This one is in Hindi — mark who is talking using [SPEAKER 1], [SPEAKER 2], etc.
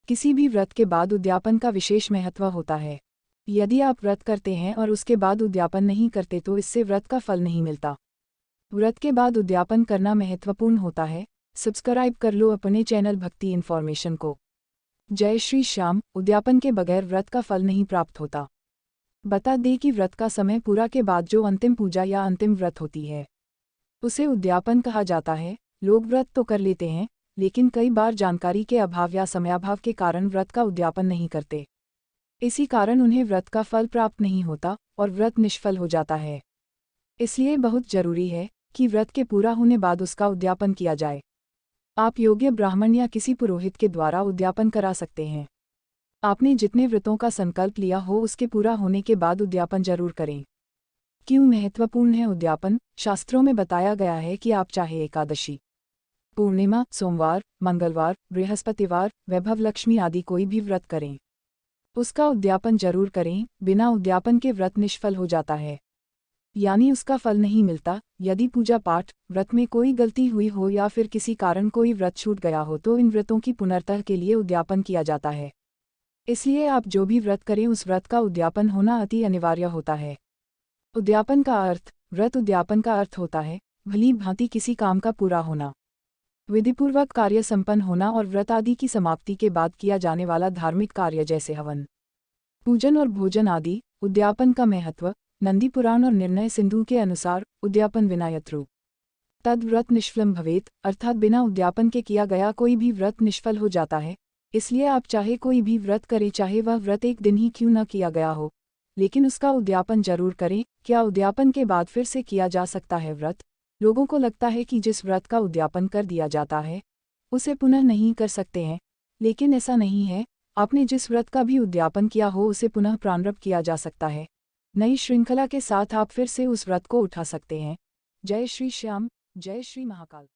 [SPEAKER 1] किसी भी व्रत के बाद उद्यापन का विशेष महत्व होता है। यदि आप व्रत करते हैं और उसके बाद उद्यापन नहीं करते तो इससे व्रत का फल नहीं मिलता। व्रत के बाद उद्यापन करना महत्वपूर्ण होता है। सब्सक्राइब कर लो अपने चैनल भक्ति इन्फॉर्मेशन को। जय श्री श्याम। उद्यापन के बगैर व्रत का फल नहीं प्राप्त होता। बता दें कि व्रत का समय पूरा के बाद जो अंतिम पूजा या अंतिम व्रत होती है उसे उद्यापन कहा जाता है। लोग व्रत तो कर लेते हैं, लेकिन कई बार जानकारी के अभाव या समयाभाव के कारण व्रत का उद्यापन नहीं करते। इसी कारण उन्हें व्रत का फल प्राप्त नहीं होता और व्रत निष्फल हो जाता है। इसलिए बहुत जरूरी है कि व्रत के पूरा होने बाद उसका उद्यापन किया जाए। आप योग्य ब्राह्मण या किसी पुरोहित के द्वारा उद्यापन करा सकते हैं। आपने जितने व्रतों का संकल्प लिया हो उसके पूरा होने के बाद उद्यापन जरूर करें। क्यों महत्वपूर्ण है उद्यापन? शास्त्रों में बताया गया है कि आप चाहे एकादशी, पूर्णिमा, सोमवार, मंगलवार, बृहस्पतिवार, वैभव लक्ष्मी आदि कोई भी व्रत करें, उसका उद्यापन जरूर करें। बिना उद्यापन के व्रत निष्फल हो जाता है, यानी उसका फल नहीं मिलता। यदि पूजा पाठ, व्रत में कोई गलती हुई हो या फिर किसी कारण कोई व्रत छूट गया हो तो इन व्रतों की पुनर्तः के लिए उद्यापन किया जाता है। इसलिए आप जो भी व्रत करें उस व्रत का उद्यापन होना अति अनिवार्य होता है। उद्यापन का अर्थ, व्रत उद्यापन का अर्थ होता है भली भांति किसी काम का पूरा होना, विधिपूर्वक कार्य संपन्न होना और व्रत आदि की समाप्ति के बाद किया जाने वाला धार्मिक कार्य जैसे हवन, पूजन और भोजन आदि। उद्यापन का महत्व। नंदी पुराण और निर्णय सिंधु के अनुसार उद्यापन विना यत्रु तद व्रत निष्फलम भवेत, अर्थात बिना उद्यापन के किया गया कोई भी व्रत निष्फल हो जाता है। इसलिए आप चाहे कोई भी व्रत करें, चाहे वह व्रत एक दिन ही क्यों न किया गया हो, लेकिन उसका उद्यापन जरूर करें। क्या उद्यापन के बाद फिर से किया जा सकता है व्रत? लोगों को लगता है कि जिस व्रत का उद्यापन कर दिया जाता है उसे पुनः नहीं कर सकते हैं, लेकिन ऐसा नहीं है। आपने जिस व्रत का भी उद्यापन किया हो उसे पुनः प्रारंभ किया जा सकता है। नई श्रृंखला के साथ आप फिर से उस व्रत को उठा सकते हैं। जय श्री श्याम। जय श्री महाकाल।